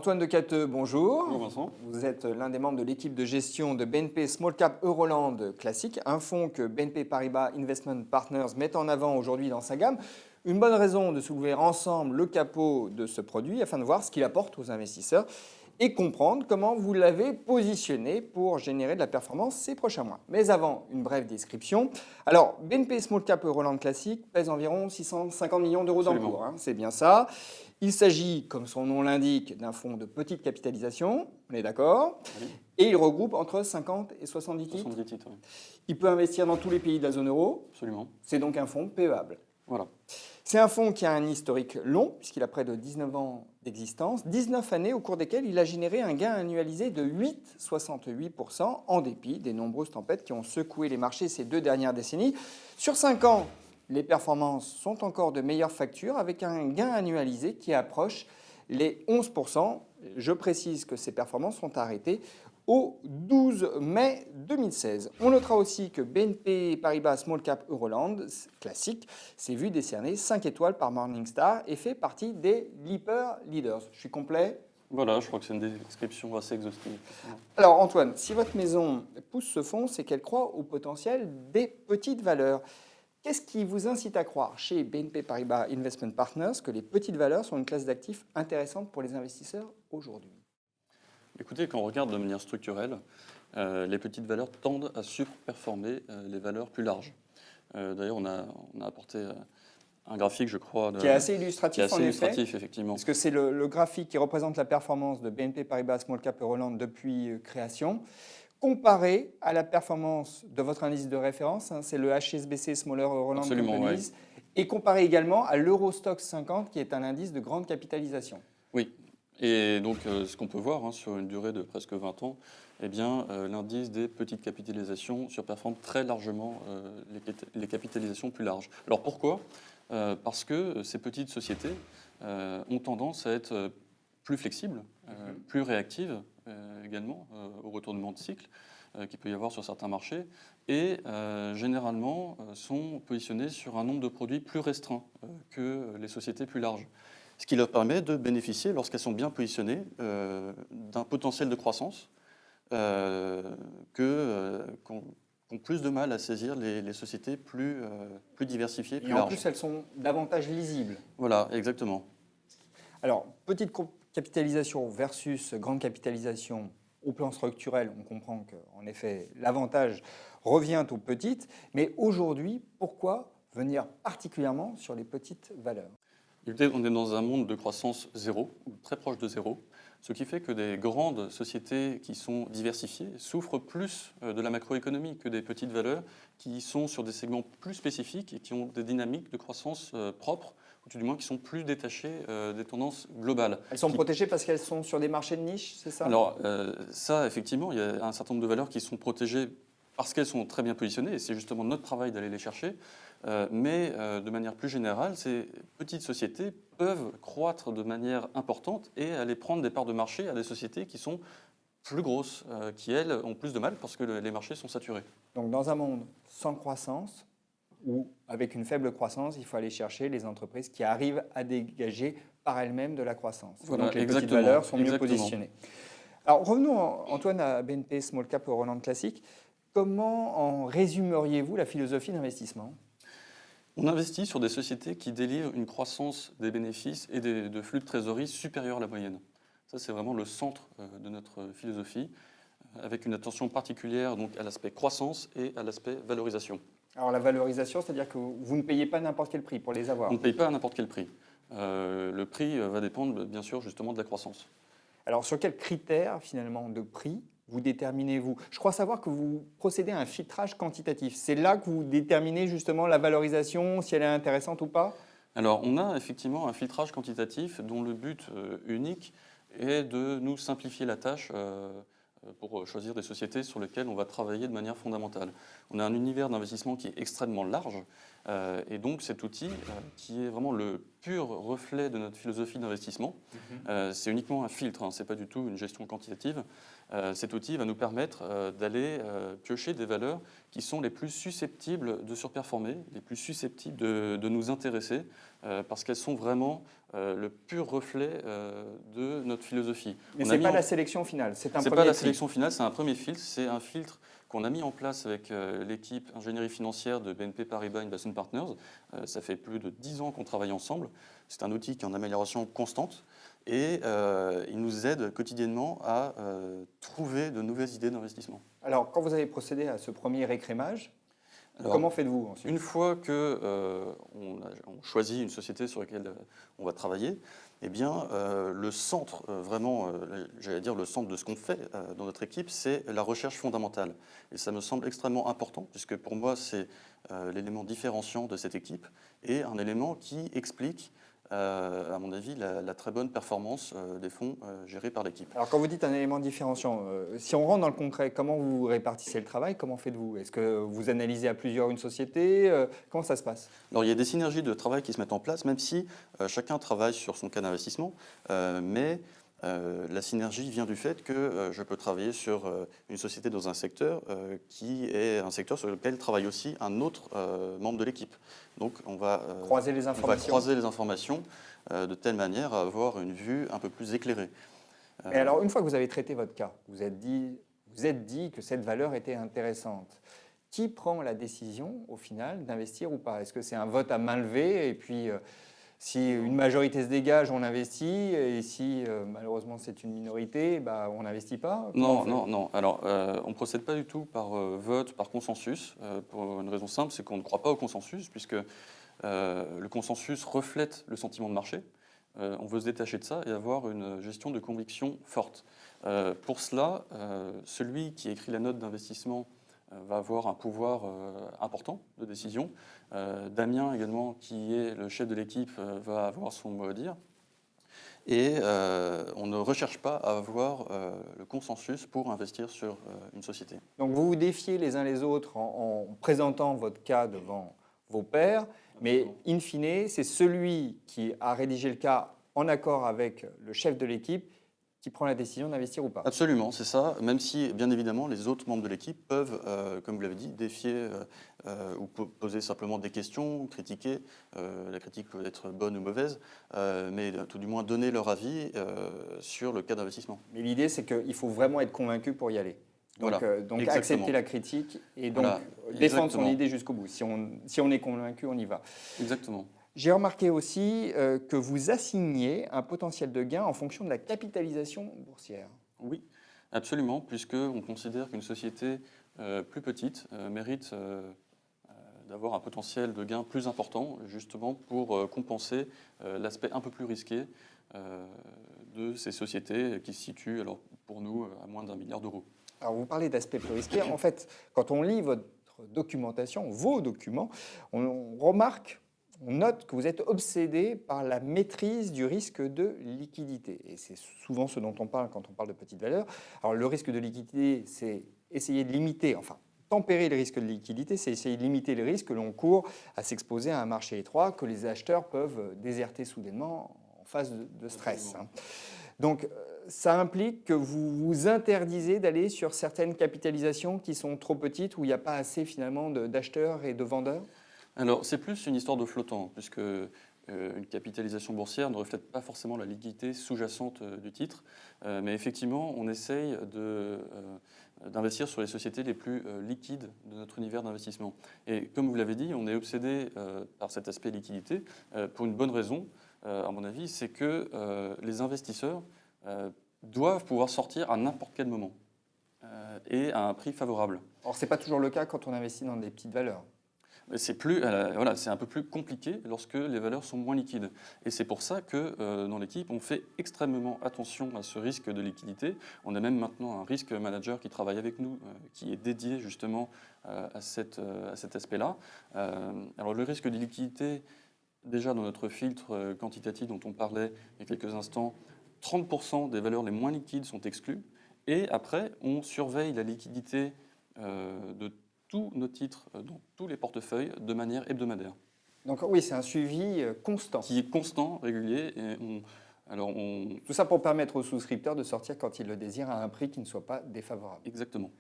Antoine Decateux, bonjour. Bonjour Vincent. Vous êtes l'un des membres de l'équipe de gestion de BNP Small Cap Euroland Classique, un fonds que BNP Paribas Investment Partners met en avant aujourd'hui dans sa gamme. Une bonne raison de soulever ensemble le capot de ce produit afin de voir ce qu'il apporte aux investisseurs et comprendre comment vous l'avez positionné pour générer de la performance ces prochains mois. Mais avant, une brève description. Alors, BNP Small Cap Euroland Classique pèse environ 650 millions d'euros d'encours, c'est bien ça. Il s'agit, comme son nom l'indique, d'un fonds de petite capitalisation, on est d'accord, Oui. et il regroupe entre 50 et 70 titres. 70 titres, oui. Il peut investir dans tous les pays de la zone euro, Absolument. c'est donc un fonds PEable. Voilà. C'est un fonds qui a un historique long, puisqu'il a près de 19 ans d'existence, 19 années au cours desquelles il a généré un gain annualisé de 8,68% en dépit des nombreuses tempêtes qui ont secoué les marchés ces 2 dernières décennies. Sur 5 ans, les performances sont encore de meilleure facture avec un gain annualisé qui approche les 11%. Je précise que ces performances sont arrêtées au 12 mai 2016. On notera aussi que BNP Paribas Small Cap Euroland Classique s'est vu décerner 5 étoiles par Morningstar et fait partie des Leaper Leaders. Je suis complet ? Voilà, je crois que c'est une description assez exhaustive. Alors Antoine, si votre maison pousse ce fonds, c'est qu'elle croit au potentiel des petites valeurs. Qu'est-ce qui vous incite à croire chez BNP Paribas Investment Partners que les petites valeurs sont une classe d'actifs intéressante pour les investisseurs aujourd'hui ? Écoutez, quand on regarde de manière structurelle, les petites valeurs tendent à surperformer les valeurs plus larges. D'ailleurs, on a apporté un graphique, je crois, qui est assez illustratif, effectivement. Parce que c'est le graphique qui représente la performance de BNP Paribas Small Cap Euroland depuis création, comparé à la performance de votre indice de référence, c'est le HSBC Smaller Euroland Companies, et comparé également à l'Eurostoxx 50, qui est un indice de grande capitalisation. Oui, et donc ce qu'on peut voir sur une durée de presque 20 ans, eh bien, l'indice des petites capitalisations surperforme très largement les capitalisations plus larges. Alors pourquoi ? Parce que ces petites sociétés ont tendance à être plus flexibles, plus réactives également au retournement de cycle qu'il peut y avoir sur certains marchés et généralement sont positionnées sur un nombre de produits plus restreint que les sociétés plus larges. Ce qui leur permet de bénéficier, lorsqu'elles sont bien positionnées, d'un potentiel de croissance qu'ont plus de mal à saisir les sociétés plus diversifiées, plus larges. Et en larges. plus, elles sont davantage lisibles. Voilà, exactement. Alors, petite capitalisation versus grande capitalisation, au plan structurel, on comprend qu'en effet, l'avantage revient aux petites. Mais aujourd'hui, pourquoi venir particulièrement sur les petites valeurs ? Écoutez, on est dans un monde de croissance zéro, ou très proche de zéro, ce qui fait que des grandes sociétés qui sont diversifiées souffrent plus de la macroéconomie que des petites valeurs qui sont sur des segments plus spécifiques et qui ont des dynamiques de croissance propres, ou tout du moins qui sont plus détachées des tendances globales. Elles sont protégées parce qu'elles sont sur des marchés de niche, c'est ça ? Alors ça, effectivement, il y a un certain nombre de valeurs qui sont protégées parce qu'elles sont très bien positionnées, et c'est justement notre travail d'aller les chercher. Mais de manière plus générale, ces petites sociétés peuvent croître de manière importante et aller prendre des parts de marché à des sociétés qui sont plus grosses, qui, elles, ont plus de mal parce que les marchés sont saturés. Donc dans un monde sans croissance, ou avec une faible croissance, il faut aller chercher les entreprises qui arrivent à dégager par elles-mêmes de la croissance. Voilà, donc les petites valeurs sont mieux positionnées. Alors revenons, Antoine, à BNP Small Cap Euroland Classique. Comment en résumeriez-vous la philosophie d'investissement ? On investit sur des sociétés qui délivrent une croissance des bénéfices et de flux de trésorerie supérieurs à la moyenne. Ça, c'est vraiment le centre de notre philosophie, avec une attention particulière donc, à l'aspect croissance et à l'aspect valorisation. Alors la valorisation, c'est-à-dire que vous ne payez pas n'importe quel prix pour les avoir ? On ne paye pas à n'importe quel prix. Le prix va dépendre, bien sûr, justement de la croissance. Alors sur quels critères, finalement, de prix vous déterminez-vous ? Je crois savoir que vous procédez à un filtrage quantitatif. C'est là que vous déterminez justement la valorisation, si elle est intéressante ou pas ? Alors, on a effectivement un filtrage quantitatif dont le but unique est de nous simplifier la tâche pour choisir des sociétés sur lesquelles on va travailler de manière fondamentale. On a un univers d'investissement qui est extrêmement large et donc cet outil qui est vraiment le pur reflet de notre philosophie d'investissement. C'est uniquement un filtre, ce n'est pas du tout une gestion quantitative. cet outil va nous permettre d'aller piocher des valeurs qui sont les plus susceptibles de surperformer, les plus susceptibles de nous intéresser, parce qu'elles sont vraiment le pur reflet de notre philosophie. Mais ce n'est pas la sélection finale, c'est un C'est premier pas la tri. sélection finale, c'est un premier filtre. C'est un filtre qu'on a mis en place avec l'équipe ingénierie financière de BNP Paribas Investment Partners. Ça fait plus de 10 ans qu'on travaille ensemble. C'est un outil qui est en amélioration constante et il nous aide quotidiennement à trouver de nouvelles idées d'investissement. Alors, quand vous avez procédé à ce premier écrémage, Alors, comment faites-vous ensuite? Une fois qu'on choisit une société sur laquelle on va travailler, eh bien, le centre, j'allais dire le centre de ce qu'on fait dans notre équipe, c'est la recherche fondamentale. Et ça me semble extrêmement important, puisque pour moi, c'est l'élément différenciant de cette équipe et un élément qui explique, à mon avis, la très bonne performance des fonds gérés par l'équipe. Alors, quand vous dites un élément différenciant, si on rentre dans le concret, comment vous répartissez le travail? Comment faites-vous? Est-ce que vous analysez à plusieurs une société? Comment ça se passe? Alors, il y a des synergies de travail qui se mettent en place, même si chacun travaille sur son cas d'investissement, mais la synergie vient du fait que je peux travailler sur une société dans un secteur qui est un secteur sur lequel travaille aussi un autre membre de l'équipe. Donc, on va Croiser les on va informations. croiser les informations de telle manière à avoir une vue un peu plus éclairée. Et alors, une fois que vous avez traité votre cas, vous êtes dit que cette valeur était intéressante. Qui prend la décision, au final, d'investir ou pas? Est-ce que c'est un vote à main levée et puis si une majorité se dégage, on investit et si malheureusement c'est une minorité, bah, on n'investit pas? Comment on fait? Non. Alors, on ne procède pas du tout par vote, par consensus, pour une raison simple, c'est qu'on ne croit pas au consensus, puisque le consensus reflète le sentiment de marché. On veut se détacher de ça et avoir une gestion de conviction forte. Pour cela, celui qui écrit la note d'investissement va avoir un pouvoir important de décision. Damien également, qui est le chef de l'équipe, va avoir son mot à dire. Et on ne recherche pas à avoir le consensus pour investir sur une société. Donc vous vous défiez les uns les autres en présentant votre cas devant vos pairs, mais in fine, c'est celui qui a rédigé le cas en accord avec le chef de l'équipe qui prend la décision d'investir ou pas. Absolument, c'est ça, même si, bien évidemment, les autres membres de l'équipe peuvent, comme vous l'avez dit, défier ou poser simplement des questions, critiquer. La critique peut être bonne ou mauvaise, mais tout du moins donner leur avis sur le cas d'investissement. Mais l'idée, c'est qu'il faut vraiment être convaincu pour y aller. Donc, Voilà, donc exactement. accepter la critique et donc Voilà, défendre son exactement. idée jusqu'au bout. Si on est convaincu, on y va. Exactement. J'ai remarqué aussi que vous assignez un potentiel de gain en fonction de la capitalisation boursière. Oui, absolument, puisqu'on considère qu'une société plus petite mérite d'avoir un potentiel de gain plus important, justement pour compenser l'aspect un peu plus risqué de ces sociétés qui se situent, alors, pour nous, à moins d'1 milliard d'euros. Alors vous parlez d'aspects plus risqués. En fait, quand on lit votre documentation, vos documents, on remarque, on note que vous êtes obsédé par la maîtrise du risque de liquidité. Et c'est souvent ce dont on parle quand on parle de petites valeurs. Alors le risque de liquidité, c'est essayer de limiter, enfin, tempérer le risque de liquidité, c'est essayer de limiter le risque que l'on court à s'exposer à un marché étroit que les acheteurs peuvent déserter soudainement en phase de stress. Donc, ça implique que vous vous interdisez d'aller sur certaines capitalisations qui sont trop petites, où il n'y a pas assez finalement d'acheteurs et de vendeurs? Alors, c'est plus une histoire de flottant, puisque une capitalisation boursière ne reflète pas forcément la liquidité sous-jacente du titre, mais effectivement, on essaye d'investir sur les sociétés les plus liquides de notre univers d'investissement. Et comme vous l'avez dit, on est obsédé par cet aspect liquidité pour une bonne raison, à mon avis, c'est que les investisseurs doivent pouvoir sortir à n'importe quel moment et à un prix favorable. Or, ce n'est pas toujours le cas quand on investit dans des petites valeurs. C'est un peu plus compliqué lorsque les valeurs sont moins liquides. Et c'est pour ça que dans l'équipe, on fait extrêmement attention à ce risque de liquidité. On a même maintenant un risque manager qui travaille avec nous, qui est dédié justement à cet aspect-là. Alors le risque de liquidité, déjà dans notre filtre quantitatif dont on parlait il y a quelques instants, 30% des valeurs les moins liquides sont exclues. Et après, on surveille la liquidité de tous nos titres dans tous les portefeuilles de manière hebdomadaire. Donc oui, c'est un suivi constant. Qui est constant, régulier, et Alors, Tout ça pour permettre aux souscripteurs de sortir quand ils le désirent à un prix qui ne soit pas défavorable. exactement.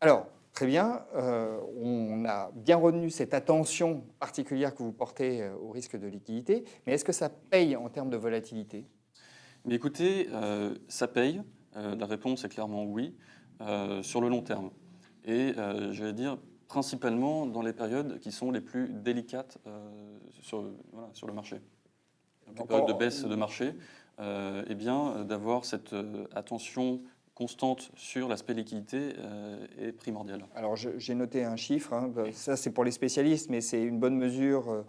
Alors, très bien, on a bien retenu cette attention particulière que vous portez au risque de liquidité, mais est-ce que ça paye en termes de volatilité? Mais écoutez, ça paye. La réponse est clairement oui, sur le long terme. Et je vais dire principalement dans les périodes qui sont les plus délicates sur le marché. Donc, les périodes de baisse de marché, eh bien, d'avoir cette attention constante sur l'aspect liquidité est primordial. Alors, j'ai noté un chiffre, hein, ça c'est pour les spécialistes, mais c'est une bonne mesure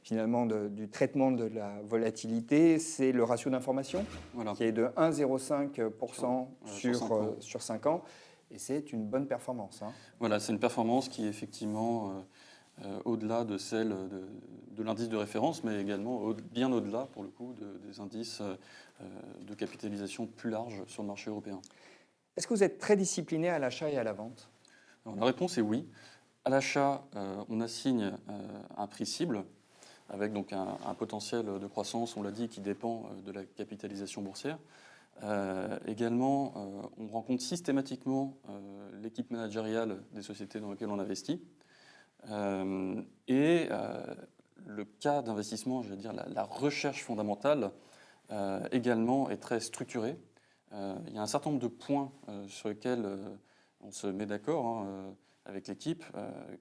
finalement du traitement de la volatilité, c'est le ratio d'information Voilà. qui est de 1,05% Sur 5 ans. sur 5 ans, et c'est une bonne performance. Hein. Voilà, c'est une performance qui est effectivement au-delà de celle de l'indice de référence, mais également bien au-delà, pour le coup, des indices de capitalisation plus larges sur le marché européen. Est-ce que vous êtes très discipliné à l'achat et à la vente? Alors, la réponse est oui. À l'achat, on assigne un prix cible avec donc un potentiel de croissance, on l'a dit, qui dépend de la capitalisation boursière. Également, on rencontre systématiquement l'équipe managériale des sociétés dans lesquelles on investit. Le cas d'investissement, je veux dire la recherche fondamentale, également est très structurée. Il y a un certain nombre de points sur lesquels on se met d'accord avec l'équipe,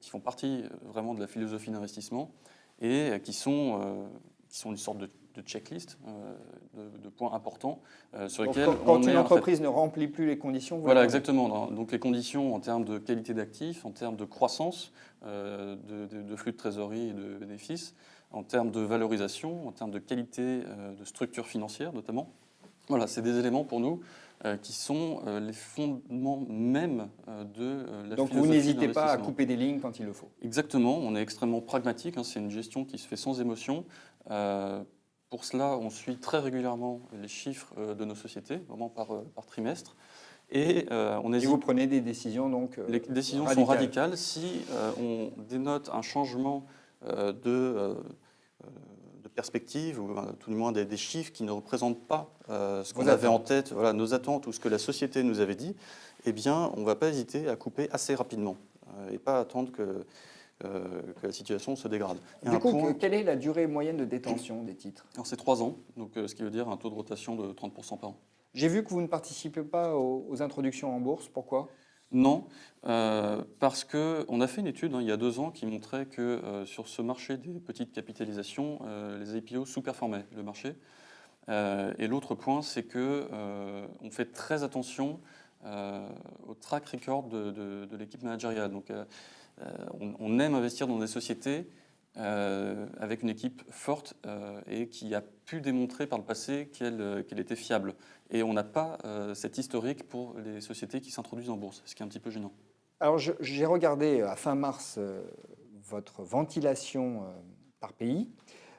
qui font partie vraiment de la philosophie d'investissement et qui sont une sorte de checklist de points importants sur Donc, lesquels quand on une est entreprise ne remplit plus les conditions, vous Voilà, la vendez. exactement. Donc les conditions en termes de qualité d'actifs, en termes de croissance, de flux de trésorerie et de bénéfices, en termes de valorisation, en termes de qualité de structure financière notamment. Voilà, c'est des éléments pour nous qui sont les fondements même de la Donc vous philosophie n'hésitez pas à d'investissement. couper des lignes quand il le faut. Exactement, on est extrêmement pragmatique, c'est une gestion qui se fait sans émotion. Pour cela, on suit très régulièrement les chiffres de nos sociétés, vraiment par trimestre. Et on Et hésite. vous prenez des décisions donc Les décisions sont radicales si on dénote un changement de perspective, ou tout du moins des chiffres qui ne représentent pas ce qu'on avait en tête, voilà, nos attentes ou ce que la société nous avait dit, eh bien, on ne va pas hésiter à couper assez rapidement et pas attendre que la situation se dégrade. Du coup, quelle est la durée moyenne de détention des titres? Alors, c'est 3 ans, donc, ce qui veut dire un taux de rotation de 30% par an. J'ai vu que vous ne participez pas aux introductions en bourse. Pourquoi? Non, parce qu'on a fait une étude il y a 2 ans qui montrait que sur ce marché des petites capitalisations, les IPO sous-performaient le marché. Et l'autre point, c'est qu'on fait très attention au track record de l'équipe managériale. Donc, on aime investir dans des sociétés avec une équipe forte et qui a pu démontrer par le passé qu'elle était fiable. Et on n'a pas cet historique pour les sociétés qui s'introduisent en bourse, ce qui est un petit peu gênant. Alors j'ai regardé à fin mars votre ventilation par pays.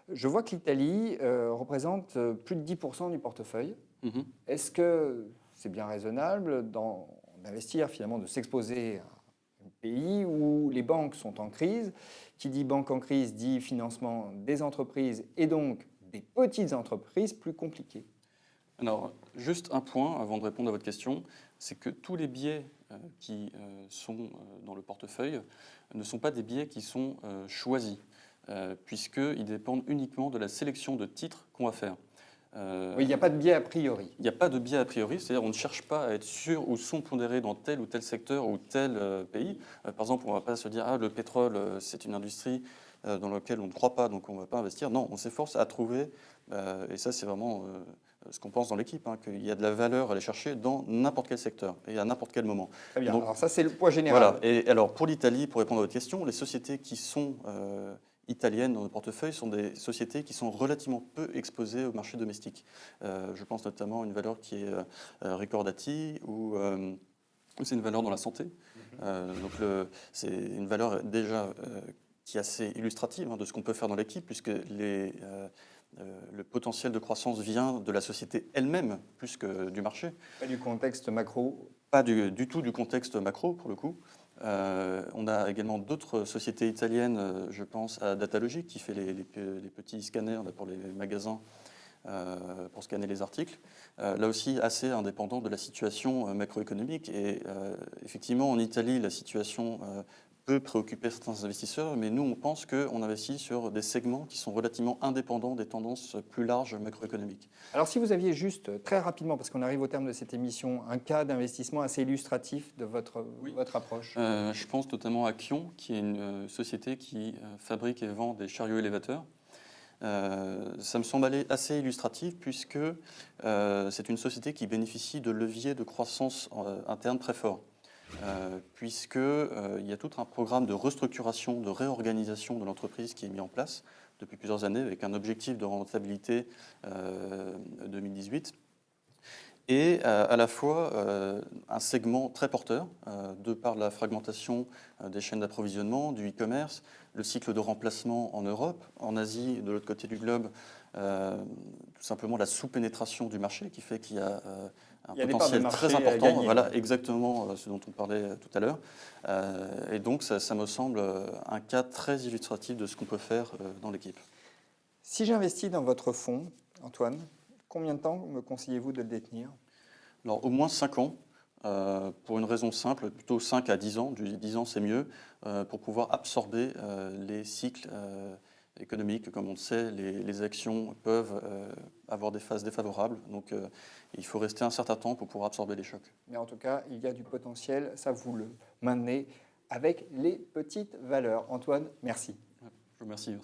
Je vois que l'Italie représente plus de 10% du portefeuille. Mhm. Est-ce que c'est bien raisonnable d'investir, finalement, de s'exposer à un pays où les banques sont en crise? Qui dit banque en crise dit financement des entreprises et donc des petites entreprises plus compliquées. Alors, juste un point avant de répondre à votre question, c'est que tous les biais qui sont dans le portefeuille ne sont pas des biais qui sont choisis, puisqu'ils dépendent uniquement de la sélection de titres qu'on va faire. Oui, il n'y a pas de biais a priori. Il n'y a pas de biais a priori, c'est-à-dire on ne cherche pas à être sûr ou sous-pondéré dans tel ou tel secteur ou tel pays. Par exemple, on ne va pas se dire « Ah, le pétrole, c'est une industrie dans laquelle on ne croit pas, donc on ne va pas investir ». Non, on s'efforce à trouver, et ça c'est vraiment ce qu'on pense dans l'équipe, qu'il y a de la valeur à aller chercher dans n'importe quel secteur et à n'importe quel moment. Très bien, Donc, alors ça c'est le poids général. voilà, et alors pour l'Italie, pour répondre à votre question, les sociétés qui sont italiennes dans le portefeuille sont des sociétés qui sont relativement peu exposées au marché domestique. Je pense notamment à une valeur qui est Ricordati, ou c'est une valeur dans la santé. Donc c'est une valeur déjà qui est assez illustrative de ce qu'on peut faire dans l'équipe, puisque le potentiel de croissance vient de la société elle-même plus que du marché. Pas du contexte macro. Pas du tout du contexte macro, pour le coup. On a également d'autres sociétés italiennes, je pense à Datalogic, qui fait les petits scanners là, pour les magasins pour scanner les articles. Là aussi, assez indépendant de la situation macroéconomique. Et effectivement, en Italie, la situation peut préoccuper certains investisseurs, mais nous, on pense qu'on investit sur des segments qui sont relativement indépendants des tendances plus larges macroéconomiques. Alors si vous aviez juste, très rapidement, parce qu'on arrive au terme de cette émission, un cas d'investissement assez illustratif de votre approche. Je pense notamment à Kion, qui est une société qui fabrique et vend des chariots élévateurs. Ça me semble aller assez illustratif puisque c'est une société qui bénéficie de leviers de croissance interne très forts. Puisqu'il y a tout un programme de restructuration, de réorganisation de l'entreprise qui est mis en place depuis plusieurs années avec un objectif de rentabilité 2018 et à la fois un segment très porteur de par la fragmentation des chaînes d'approvisionnement, du e-commerce, le cycle de remplacement en Europe, en Asie, de l'autre côté du globe, tout simplement la sous-pénétration du marché qui fait qu'il y a un potentiel très important, voilà exactement ce dont on parlait tout à l'heure. Et donc ça me semble un cas très illustratif de ce qu'on peut faire dans l'équipe. Si j'investis dans votre fonds, Antoine, combien de temps me conseillez-vous de le détenir? Alors au moins 5 ans, pour une raison simple, plutôt 5 à 10 ans, 10 ans c'est mieux, pour pouvoir absorber les cycles économiques. Comme on le sait, les actions peuvent avoir des phases défavorables, donc il faut rester un certain temps pour pouvoir absorber les chocs. Mais en tout cas, il y a du potentiel, ça vous le maintenez avec les petites valeurs. Antoine, merci. Je vous remercie.